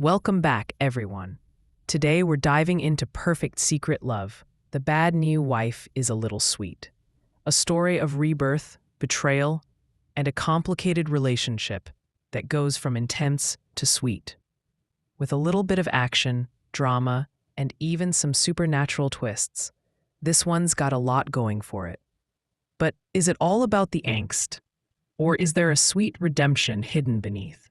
Welcome back, everyone. Today we're diving into Perfect Secret Love. The Bad New Wife is a Little Sweet. A story of rebirth, betrayal, and a complicated relationship that goes from intense to sweet. With a little bit of action, drama, and even some supernatural twists, this one's got a lot going for it. But is it all about the angst? Or is there a sweet redemption hidden beneath?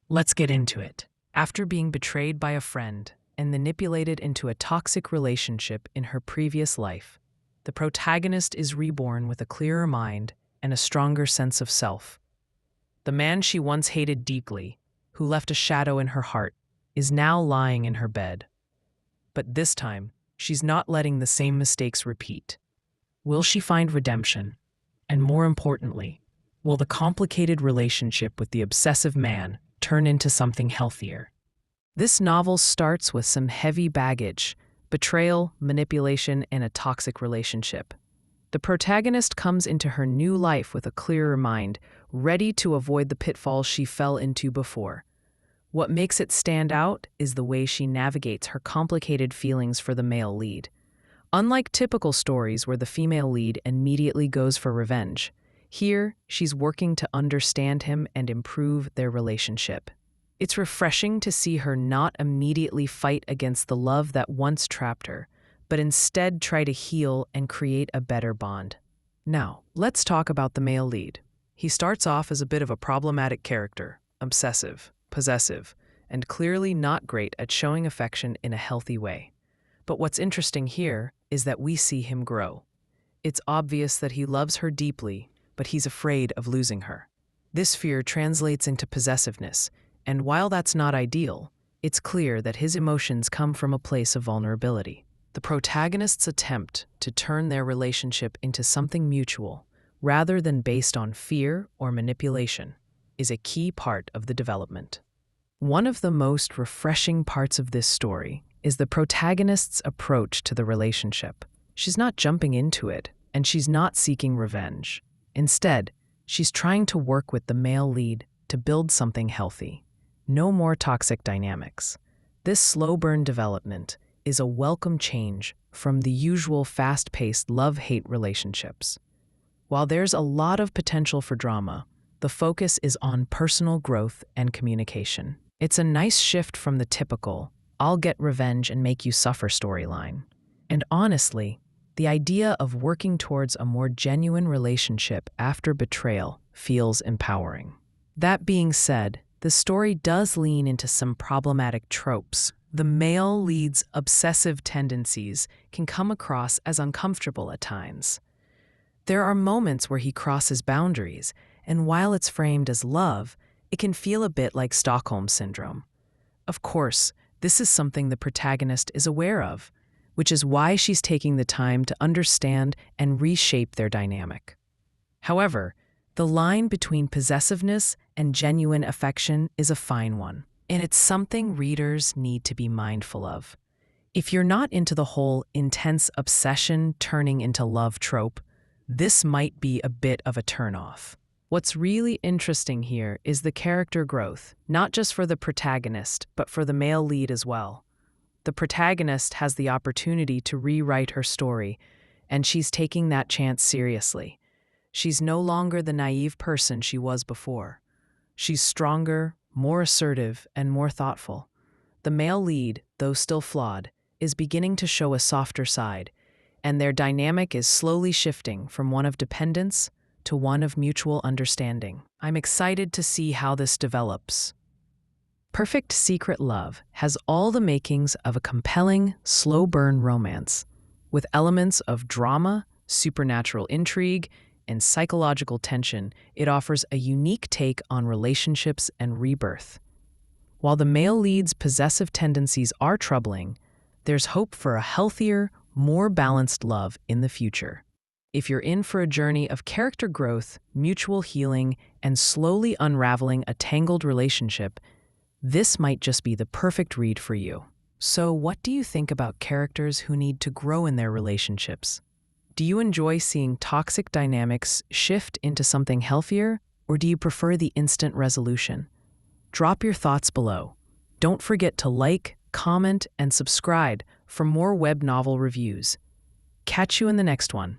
Let's get into it. After being betrayed by a friend and manipulated into a toxic relationship in her previous life, the protagonist is reborn with a clearer mind and a stronger sense of self. The man she once hated deeply, who left a shadow in her heart, is now lying in her bed. But this time, she's not letting the same mistakes repeat. Will she find redemption? And more importantly, will the complicated relationship with the obsessive man turn into something healthier? This novel starts with some heavy baggage: betrayal, manipulation, and a toxic relationship. The protagonist comes into her new life with a clearer mind, ready to avoid the pitfalls she fell into before. What makes it stand out is the way she navigates her complicated feelings for the male lead. Unlike typical stories where the female lead immediately goes for revenge, here she's working to understand him and improve their relationship. It's refreshing to see her not immediately fight against the love that once trapped her, but instead try to heal and create a better bond. Now, let's talk about the male lead. He starts off as a bit of a problematic character, obsessive, possessive, and clearly not great at showing affection in a healthy way. But what's interesting here is that we see him grow. It's obvious that he loves her deeply, but he's afraid of losing her. This fear translates into possessiveness, and while that's not ideal, it's clear that his emotions come from a place of vulnerability. The protagonist's attempt to turn their relationship into something mutual, rather than based on fear or manipulation, is a key part of the development. One of the most refreshing parts of this story is the protagonist's approach to the relationship. She's not jumping into it, and she's not seeking revenge. Instead, she's trying to work with the male lead to build something healthy. No more toxic dynamics. This slow burn development is a welcome change from the usual fast-paced love-hate relationships. While there's a lot of potential for drama, the focus is on personal growth and communication. It's a nice shift from the typical, "I'll get revenge and make you suffer" storyline. And honestly, the idea of working towards a more genuine relationship after betrayal feels empowering. That being said, the story does lean into some problematic tropes. The male lead's obsessive tendencies can come across as uncomfortable at times. There are moments where he crosses boundaries, and while it's framed as love, it can feel a bit like Stockholm Syndrome. Of course, this is something the protagonist is aware of, which is why she's taking the time to understand and reshape their dynamic. However, the line between possessiveness and genuine affection is a fine one, and it's something readers need to be mindful of. If you're not into the whole intense obsession turning into love trope, this might be a bit of a turnoff. What's really interesting here is the character growth, not just for the protagonist, but for the male lead as well. The protagonist has the opportunity to rewrite her story, and she's taking that chance seriously. She's no longer the naive person she was before. She's stronger, more assertive, and more thoughtful. The male lead, though still flawed, is beginning to show a softer side, and their dynamic is slowly shifting from one of dependence to one of mutual understanding. I'm excited to see how this develops. Perfect Secret Love has all the makings of a compelling, slow-burn romance. With elements of drama, supernatural intrigue, and psychological tension, it offers a unique take on relationships and rebirth. While the male lead's possessive tendencies are troubling, there's hope for a healthier, more balanced love in the future. If you're in for a journey of character growth, mutual healing, and slowly unraveling a tangled relationship, this might just be the perfect read for you. So, what do you think about characters who need to grow in their relationships? Do you enjoy seeing toxic dynamics shift into something healthier, or do you prefer the instant resolution? Drop your thoughts below. Don't forget to like, comment, and subscribe for more web novel reviews. Catch you in the next one.